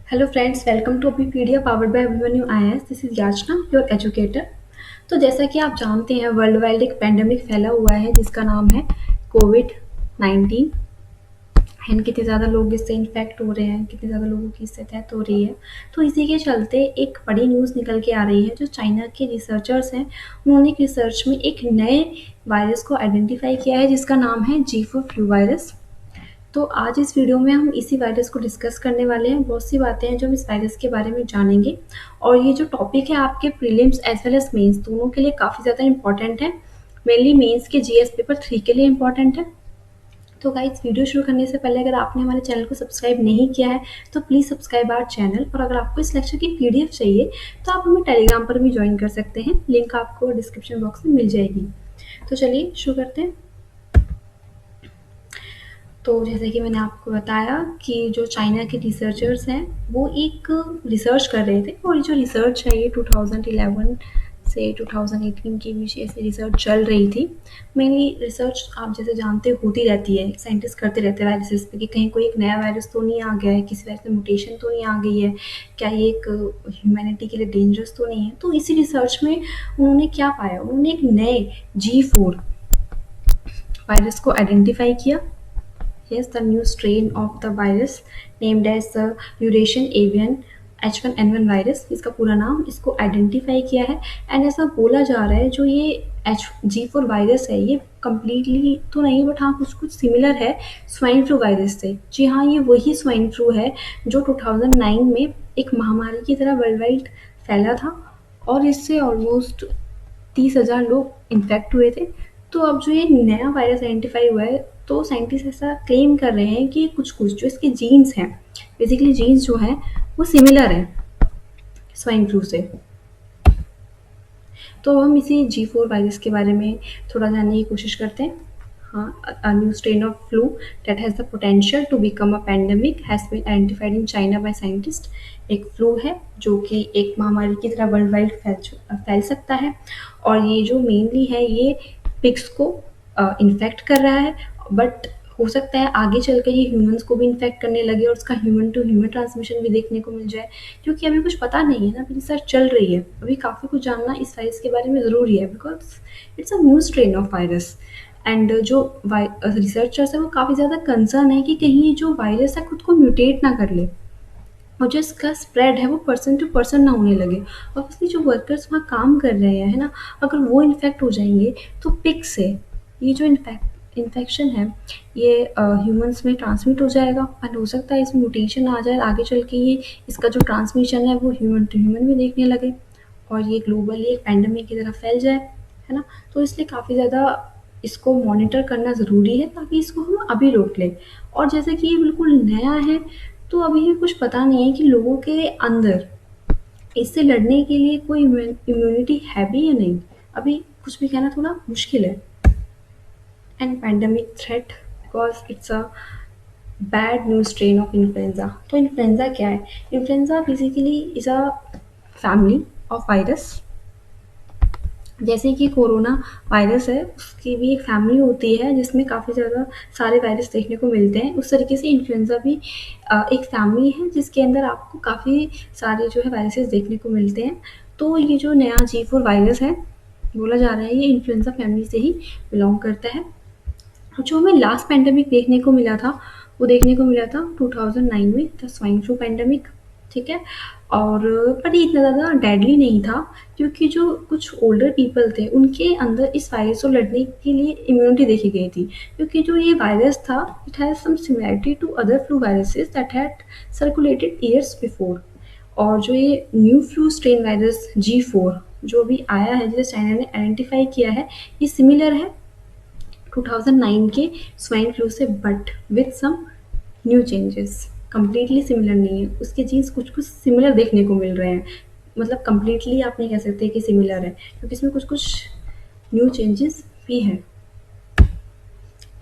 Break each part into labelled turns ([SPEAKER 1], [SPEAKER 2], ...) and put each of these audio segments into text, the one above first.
[SPEAKER 1] Hello friends, welcome to पीपीडिया powered by Abhimanyu IAS. This is Yachna, your educator. तो जैसा कि आप जानते हैं, वर्ल्ड वाइड एक पेंडेमिक फैला हुआ है जिसका नाम है कोविड 19। एंड कितने ज़्यादा लोग इससे इन्फेक्ट हो रहे हैं, कितने ज़्यादा लोगों की इससे डेथ हो रही है। तो इसी के चलते एक बड़ी न्यूज़ निकल के आ रही है। जो चाइना के रिसर्चर्स हैं, उन्होंने एक रिसर्च में एक नए वायरस को आइडेंटिफाई किया है जिसका नाम है G4 फ्लू वायरस। तो आज इस वीडियो में हम इसी वायरस को डिस्कस करने वाले हैं। बहुत सी बातें हैं जो हम इस वायरस के बारे में जानेंगे, और ये जो टॉपिक है आपके prelims as well as mains दोनों के लिए काफ़ी ज़्यादा इंपॉर्टेंट है। मेनली मेंस के जीएस पेपर 3 के लिए इंपॉर्टेंट है। तो गाइस, वीडियो शुरू करने से पहले अगर आपने हमारे चैनल को सब्सक्राइब नहीं किया है तो प्लीज़ सब्सक्राइब आवर चैनल। और अगर आपको इस लेक्चर की पीडीएफ चाहिए तो आप हमें टेलीग्राम पर भी ज्वाइन कर सकते हैं, लिंक आपको डिस्क्रिप्शन बॉक्स में मिल जाएगी। तो चलिए शुरू करते हैं। तो जैसे कि मैंने आपको बताया कि जो चाइना के रिसर्चर्स हैं वो एक रिसर्च कर रहे थे, और ये जो रिसर्च है ये 2011 से 2018 के बीच ऐसी रिसर्च चल रही थी। मेनली रिसर्च आप जैसे जानते होती रहती है, साइंटिस्ट करते रहते हैं वायरसेस पे कि कहीं कोई एक नया वायरस तो नहीं आ गया है, किसी वायरस में म्यूटेशन तो नहीं आ गई है, क्या ये एक ह्यूमैनिटी के लिए डेंजरस तो नहीं है। तो इसी रिसर्च में उन्होंने क्या पाया, उन्होंने एक नए G4 वायरस को आइडेंटिफाई किया। Yes, the new strain of the virus named as the Eurasian avian H1N1 virus, इसका पूरा नाम, इसको आइडेंटिफाई किया है। एंड ऐसा बोला जा रहा है जो ये G4 वायरस है ये कम्प्लीटली तो नहीं, बट हाँ कुछ कुछ सिमिलर है स्वाइन फ्लू वायरस से। जी हाँ, ये वही स्वाइन फ्लू है जो 2009 में एक महामारी की तरह वर्ल्ड वाइड फैला था, और इससे ऑलमोस्ट 30,000 लोग इन्फेक्ट हुए थे। तो अब जो ये नया वायरस आइडेंटिफाई हुआ है, तो साइंटिस्ट ऐसा क्लेम कर रहे हैं कि कुछ-कुछ जो इसके जीन्स हैं, बेसिकली जीन्स जो हैं वो सिमिलर हैं स्वाइन फ्लू से। तो हम इसी G4 वायरस के बारे में थोड़ा जानने की कोशिश करते हैं। हाँ, a new strain of flu that has the potential to become a pandemic has been identified in China by scientists। एक फ्लू है जो कि एक महामारी की तरह वर्ल्ड वाइड फैल सकता है, और ये जो मेनली है ये पिग्स को इन्फेक्ट कर रहा है, बट हो सकता है आगे चलकर ये ह्यूमंस को भी इन्फेक्ट करने लगे और उसका ह्यूमन टू ह्यूमन ट्रांसमिशन भी देखने को मिल जाए। क्योंकि अभी कुछ पता नहीं है ना, अभी रिसर्च चल रही है, अभी काफ़ी कुछ जानना इस वायरस के बारे में ज़रूरी है, because it's a new strain of virus. And जो रिसर्चर्स है वो काफ़ी ज़्यादा कंसर्न है कि कहीं ये जो वायरस है खुद को म्यूटेट ना कर ले, और जो इसका स्प्रेड है वो पर्सन टू पर्सन ना होने लगे। ऑब्वियसली जो वर्कर्स वहाँ काम कर रहे हैं, है ना, अगर वो इन्फेक्ट हो जाएंगे तो पिग से ये जो इन्फेक्शन है ये ह्यूमंस में ट्रांसमिट हो जाएगा, और हो सकता है इसमें म्यूटेशन आ जाए, आगे चल के ये इसका जो ट्रांसमिशन है वो ह्यूमन टू ह्यूमन भी देखने लगे, और ये ग्लोबली एक पैंडेमिक की तरह फैल जाए, है ना। तो इसलिए काफ़ी ज़्यादा इसको मॉनिटर करना ज़रूरी है ताकि इसको हम अभी रोक लें। और जैसे कि ये बिल्कुल नया है, तो अभी भी कुछ पता नहीं है कि लोगों के अंदर इससे लड़ने के लिए कोई इम्यूनिटी है भी या नहीं। अभी कुछ भी कहना थोड़ा मुश्किल है। And pandemic threat because it's a bad new strain of influenza. तो इन्फ्लुएंजा क्या है? Influenza basically is a family of virus. जैसे कि कोरोना वायरस है, उसकी भी एक फैमिली होती है जिसमें काफ़ी ज़्यादा सारे वायरस देखने को मिलते हैं। उस तरीके से इन्फ्लुएंज़ा भी एक फैमिली है जिसके अंदर आपको काफ़ी सारे जो है वायरसेस देखने को मिलते हैं। तो ये जो नया G4 वायरस है, बोला जा रहा है ये इन्फ्लुएंज़ा फैमिली से ही बिलॉन्ग करता है। जो हमें लास्ट पैंडेमिक देखने को मिला था, वो देखने को मिला था 2009 में, द स्वाइन फ्लू पैंडेमिक, ठीक है। और पर ये इतना ज़्यादा डेडली नहीं था, क्योंकि जो कुछ ओल्डर पीपल थे उनके अंदर इस वायरस को लड़ने के लिए इम्यूनिटी देखी गई थी। क्योंकि जो ये वायरस था, it has some similarity to other flu viruses that had circulated years before. और जो ये new flu strain virus G4 जो भी आया है, जिसे चाइना ने आइडेंटिफाई किया है, ये सिमिलर है 2009 के स्वाइन फ्लू से, but with some new changes. Completely similar नहीं है, उसके जीन्स कुछ कुछ सिमिलर देखने को मिल रहे हैं। मतलब कंप्लीटली आप नहीं कह सकते कि सिमिलर है, क्योंकि इसमें कुछ कुछ न्यू चेंजेस भी हैं।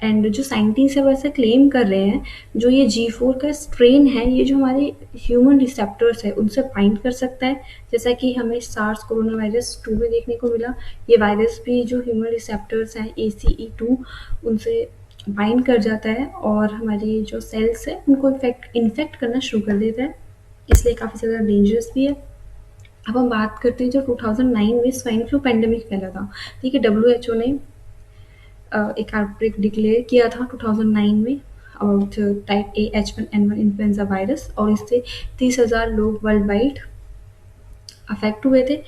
[SPEAKER 1] एंड जो साइंटिस्ट है वो ऐसा क्लेम कर रहे हैं, जो ये G4 का स्ट्रेन है ये जो हमारे ह्यूमन रिसेप्टर्स है उनसे बाइंड कर सकता है, जैसा कि हमें सार्स कोरोना वायरस 2 में देखने को मिला। ये वायरस भी जो ह्यूमन रिसेप्टर्स हैं ACE2 उनसे बाइंड कर जाता है, और हमारी जो सेल्स है उनको इन्फेक्ट करना शुरू कर देता है। इसलिए काफ़ी ज़्यादा डेंजरस भी है। अब हम बात करते हैं जो 2009 में स्वाइन फ्लू पेंडेमिक फैला था। ठीक है, डब्ल्यूएचओ ने एक आउटब्रेक डिक्लेयर किया था 2009 में about type A H1N1 influenza virus, और इससे 30,000 लोग वर्ल्ड वाइड अफेक्ट हुए थे।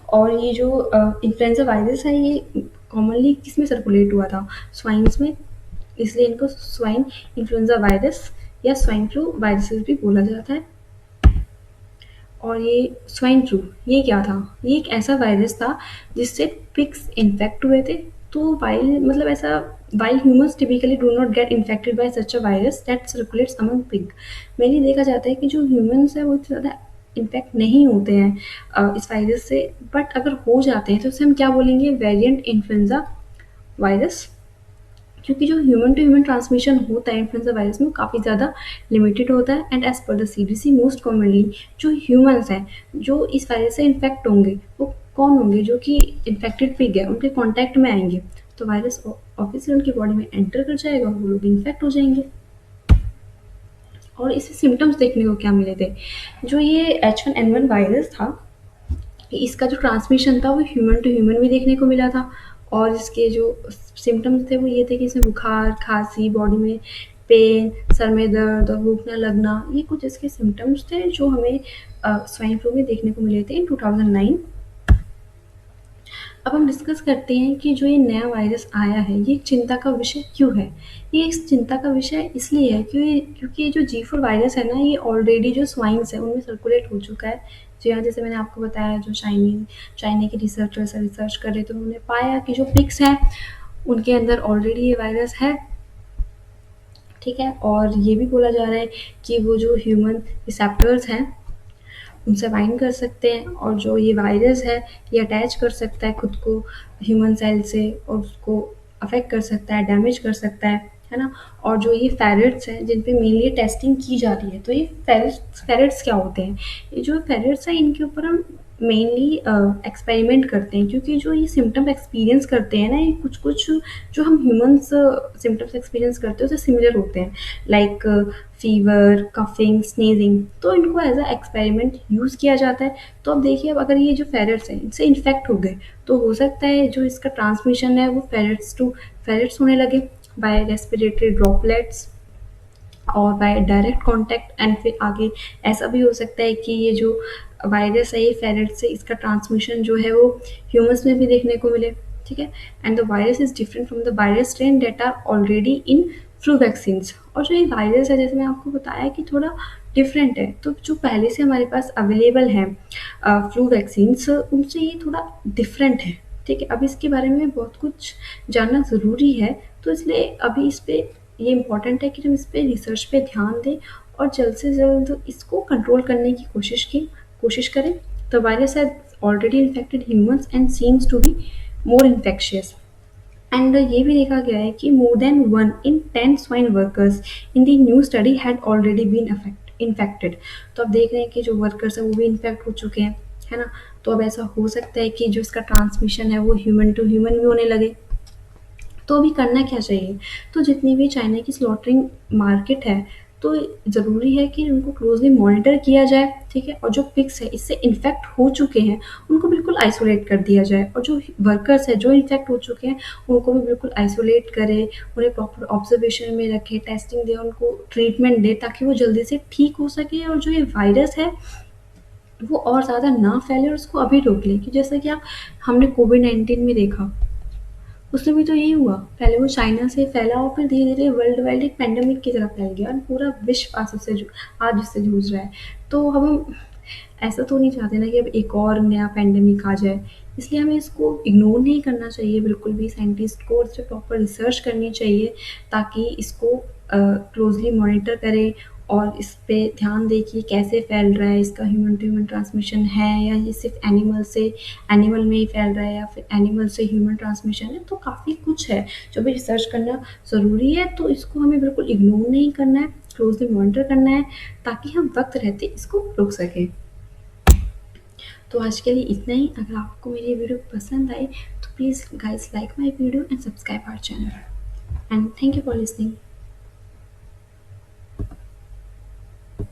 [SPEAKER 1] और ये जो इन्फ्लुएंजा वायरस है ये कॉमनली किस में सर्कुलेट हुआ था, स्वाइन्स में, इसलिए इनको स्वाइन इन्फ्लुएंजा वायरस या स्वाइन फ्लू वायरसेस भी बोला जाता है। और ये स्वाइन फ्लू ये क्या था, ये एक ऐसा वायरस था जिससे पिग्स इन्फेक्ट हुए थे। तो वाइल मतलब ऐसा, while humans typically do not get infected by such a virus that circulates among pig. Mainly देखा जाता है कि जो ह्यूमंस है वो इतना ज़्यादा इन्फेक्ट नहीं होते हैं इस वायरस से, बट अगर हो जाते हैं तो उसे हम क्या बोलेंगे, वेरिएंट इन्फ्लुएंजा वायरस। क्योंकि जो ह्यूमन टू ह्यूमन ट्रांसमिशन होता है इन्फ्लुएंजा वायरस में काफ़ी ज़्यादा लिमिटेड होता है। And as per the CDC most commonly जो ह्यूमंस हैं जो इस वायरस से इन्फेक्ट होंगे वो कौन होंगे, जो कि इन्फेक्टेड पिग है उनके कॉन्टैक्ट में आएंगे, तो वायरस ऑब्वियसली उनकी बॉडी में एंटर कर जाएगा और वो लोग इन्फेक्ट हो जाएंगे। और इससे सिम्टम्स देखने को क्या मिले थे, जो ये H1N1 वायरस था इसका जो ट्रांसमिशन था वो ह्यूमन टू ह्यूमन भी देखने को मिला था। और इसके जो सिम्टम्स थे वो ये थे कि इसमें बुखार, खांसी, बॉडी में पेन, सर में दर्द और भूख न लगना, ये कुछ इसके सिम्टम्स थे जो हमें स्वाइन फ्लू में देखने को मिले थे इन 2009। अब हम डिस्कस करते हैं कि जो ये नया वायरस आया है ये एक चिंता का विषय क्यों है। ये एक चिंता का विषय इसलिए है क्योंकि ये जो G4 वायरस है ना ये ऑलरेडी जो स्वाइन्स है उनमें सर्कुलेट हो चुका है। जी हाँ, जैसे मैंने आपको बताया जो चाइना के रिसर्चर्स रिसर्च कर रहे थे उन्होंने पाया कि जो पिग्स हैं उनके अंदर ऑलरेडी ये वायरस है। ठीक है, और ये भी बोला जा रहा है कि वो जो ह्यूमन रिसेप्टर्स हैं उनसे बाइंड कर सकते हैं, और जो ये वायरस है ये अटैच कर सकता है खुद को ह्यूमन सेल से और उसको अफेक्ट कर सकता है, डैमेज कर सकता है ना। और जो ये फेरेट्स हैं जिन पे मेनली टेस्टिंग की जा रही है, तो ये फेरेट्स क्या होते हैं, ये जो फेरेट्स हैं इनके ऊपर हम मेनली एक्सपेरिमेंट करते हैं, क्योंकि जो ये सिम्टम एक्सपीरियंस करते हैं ना ये कुछ कुछ जो हम ह्यूमंस सिम्टम्स एक्सपीरियंस करते हैं उससे सिमिलर होते हैं, लाइक फीवर, कफिंग, स्नीजिंग। तो इनको एज अ एक्सपेरिमेंट यूज़ किया जाता है। तो अब देखिए, अब अगर ये जो फेरेट्स हैं इनसे इन्फेक्ट हो गए तो हो सकता है जो इसका ट्रांसमिशन है वो फेरेट्स टू फेरेट्स होने लगे बाय रेस्पिरेटरी ड्रॉपलेट्स और बाय डायरेक्ट कांटेक्ट। एंड फिर आगे ऐसा भी हो सकता है कि ये जो वायरस है ये फेरेट से इसका ट्रांसमिशन जो है वो ह्यूमंस में भी देखने को मिले। ठीक है, and the virus is different from the virus strain that are already in flu vaccines. और जो ये वायरस है जैसे मैं आपको बताया कि थोड़ा डिफरेंट है, तो जो पहले से हमारे पास अवेलेबल है फ्लू वैक्सीन्स उनसे ये थोड़ा डिफरेंट है। ठीक है, अब इसके बारे में बहुत कुछ जानना ज़रूरी है, तो इसलिए अभी इस पे ये इम्पॉर्टेंट है कि हम इस पे रिसर्च पे ध्यान दें और जल्द से जल्द इसको कंट्रोल करने की कोशिश करें। The virus has already infected humans and seems to be more infectious. And ये भी देखा गया है कि more than 1 in 10 swine workers in the new study had already been infected. तो अब देख रहे हैं कि जो वर्कर्स हैं वो भी इन्फेक्ट हो चुके हैं, है ना। तो अब ऐसा हो सकता है कि जो इसका ट्रांसमिशन है वो ह्यूमन टू ह्यूमन भी होने लगे। तो अभी करना क्या चाहिए, तो जितनी भी चाइना की स्लॉटरिंग मार्केट है तो ज़रूरी है कि उनको क्लोजली मॉनिटर किया जाए। ठीक है, और जो पिग्स है इससे इन्फेक्ट हो चुके हैं उनको बिल्कुल आइसोलेट कर दिया जाए, और जो वर्कर्स है जो इन्फेक्ट हो चुके हैं उनको भी बिल्कुल आइसोलेट करें, उन्हें प्रॉपर ऑब्जर्वेशन में रखें, टेस्टिंग दें, उनको ट्रीटमेंट दें ताकि वो जल्दी से ठीक हो सके और जो ये वायरस है वो और ज़्यादा ना फैले और उसको अभी रोक लें। कि जैसा कि आप हमने कोविड-19 में देखा, उसमें भी तो यही हुआ, पहले वो चाइना से फैला और फिर धीरे-धीरे वर्ल्ड वाइड एक पैंडेमिक की तरह फैल गया और पूरा विश्व आज उससे जूझ रहा है। तो अब हम ऐसा तो नहीं चाहते ना कि अब एक और नया पैंडेमिक आ जाए, इसलिए हमें इसको इग्नोर नहीं करना चाहिए बिल्कुल भी। साइंटिस्ट को इस पे प्रॉपर रिसर्च करनी चाहिए ताकि इसको क्लोज़ली मॉनिटर करें और इस पे ध्यान दें कि कैसे फैल रहा है, इसका ह्यूमन टू ह्यूमन ट्रांसमिशन है या ये सिर्फ़ एनिमल में ही फैल रहा है या फिर एनिमल से ह्यूमन ट्रांसमिशन है। तो काफ़ी कुछ है जो भी रिसर्च करना ज़रूरी है, तो इसको हमें बिल्कुल इग्नोर नहीं करना है, क्लोज़ली मॉनिटर करना है ताकि हम वक़्त रहते इसको रोक सकें। तो आज के लिए इतना ही। अगर आपको मेरी वीडियो पसंद आई तो please guys like my video and subscribe our channel, and thank you for listening.